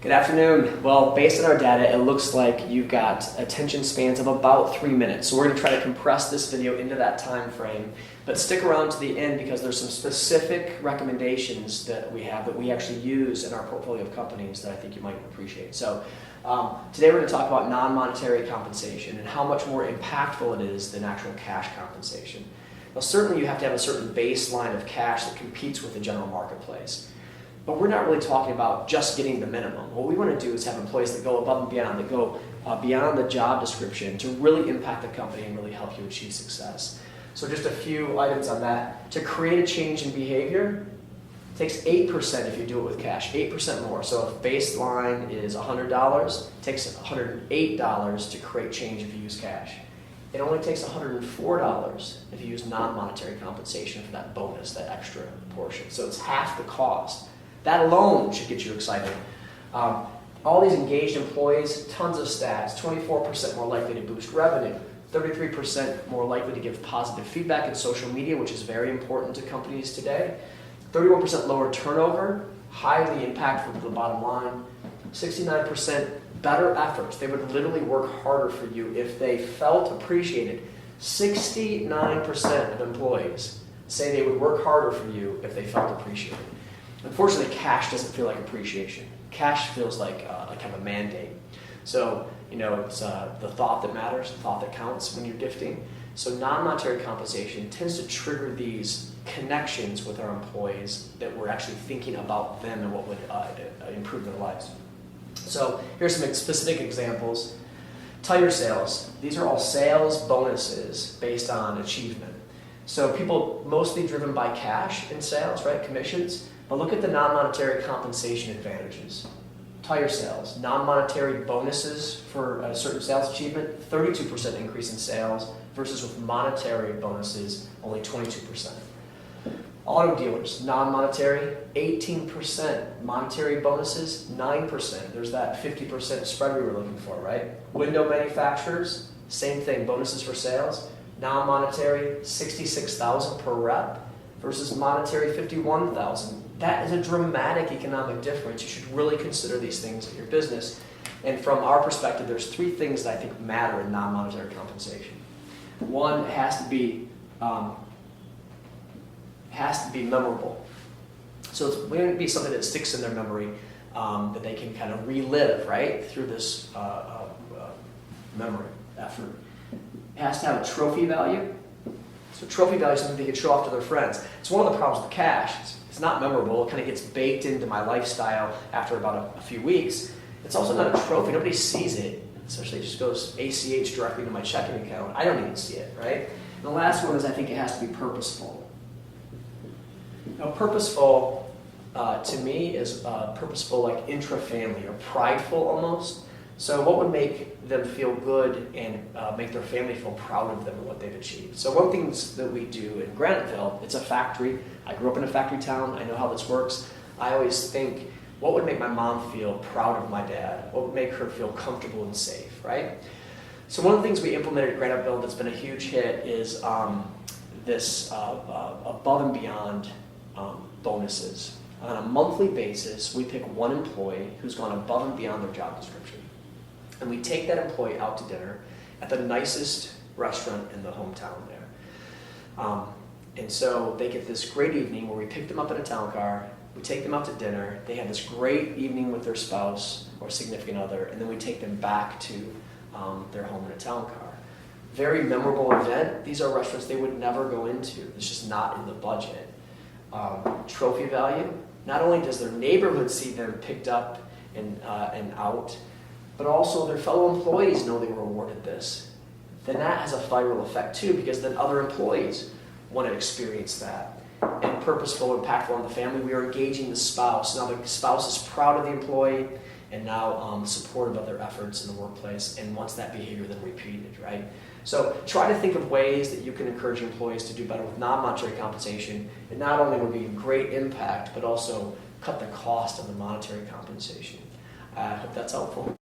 Good afternoon. Well, based on our data, it looks like you've got attention spans of about 3 minutes. So we're going to try to compress this video into that time frame. But stick around to the end because there's some specific recommendations that we have that we actually use in our portfolio of companies that I think you might appreciate. So today we're going to talk about non-monetary compensation and how much more impactful it is than actual cash compensation. Now, certainly you have to have a certain baseline of cash that competes with the general marketplace. But we're not really talking about just getting the minimum. What we want to do is have employees that go above and beyond, that go beyond the job description to really impact the company and really help you achieve success. So just a few items on that. To create a change in behavior, it takes 8% if you do it with cash, 8% more. So if baseline is $100, it takes $108 to create change if you use cash. It only takes $104 if you use non-monetary compensation for that bonus, that extra portion. So it's half the cost. That alone should get you excited. All these engaged employees, tons of stats, 24% more likely to boost revenue, 33% more likely to give positive feedback in social media, which is very important to companies today, 31% lower turnover, highly impactful to the bottom line, 69% better efforts. They would literally work harder for you if they felt appreciated. 69% of employees say they would work harder for you if they felt appreciated. Unfortunately, cash doesn't feel like appreciation. Cash feels like kind of a mandate. So, it's the thought that matters, the thought that counts when you're gifting. So non-monetary compensation tends to trigger these connections with our employees that we're actually thinking about them and what would improve their lives. So here's some specific examples. Tire sales. These are all sales bonuses based on achievement. So people mostly driven by cash in sales, right? Commissions. But look at the non-monetary compensation advantages. Tire sales, non-monetary bonuses for a certain sales achievement, 32% increase in sales versus with monetary bonuses, only 22%. Auto dealers, non-monetary, 18%. Monetary bonuses, 9%. There's that 50% spread we were looking for, right? Window manufacturers, same thing, bonuses for sales. Non-monetary, $66,000 per rep versus monetary $51,000. That is a dramatic economic difference. You should really consider these things in your business. And from our perspective, there's 3 things that I think matter in non-monetary compensation. One, it has to be memorable. So it's going to be something that sticks in their memory that they can kind of relive, right, through this memory effort. It has to have a trophy value. So trophy value is something they can show off to their friends. It's one of the problems with cash. It's not memorable. It kind of gets baked into my lifestyle after about a few weeks. It's also not a trophy. Nobody sees it. Especially it just goes ACH directly to my checking account. I don't even see it, right? And the last one is I think it has to be purposeful. Now, purposeful to me is purposeful like intra-family or prideful almost. So what would make them feel good and make their family feel proud of them and what they've achieved? So one thing that we do in Graniteville, it's a factory. I grew up in a factory town. I know how this works. I always think, what would make my mom feel proud of my dad? What would make her feel comfortable and safe, right? So one of the things we implemented at Graniteville that's been a huge hit is this above and beyond bonuses. On a monthly basis, we pick one employee who's gone above and beyond their job description. And we take that employee out to dinner at the nicest restaurant in the hometown there. And so they get this great evening where we pick them up in a town car, we take them out to dinner, they have this great evening with their spouse or significant other, and then we take them back to their home in a town car. Very memorable event. These are restaurants they would never go into. It's just not in the budget. Trophy value. Not only does their neighborhood see them picked up and out, but also their fellow employees know they were awarded this. Then that has a viral effect too, because then other employees want to experience that. And purposeful, impactful on the family, we are engaging the spouse. Now the spouse is proud of the employee and now supportive of their efforts in the workplace and wants that behavior then repeated, right? So try to think of ways that you can encourage employees to do better with non-monetary compensation. It not only would be a great impact, but also cut the cost of the monetary compensation. I hope that's helpful.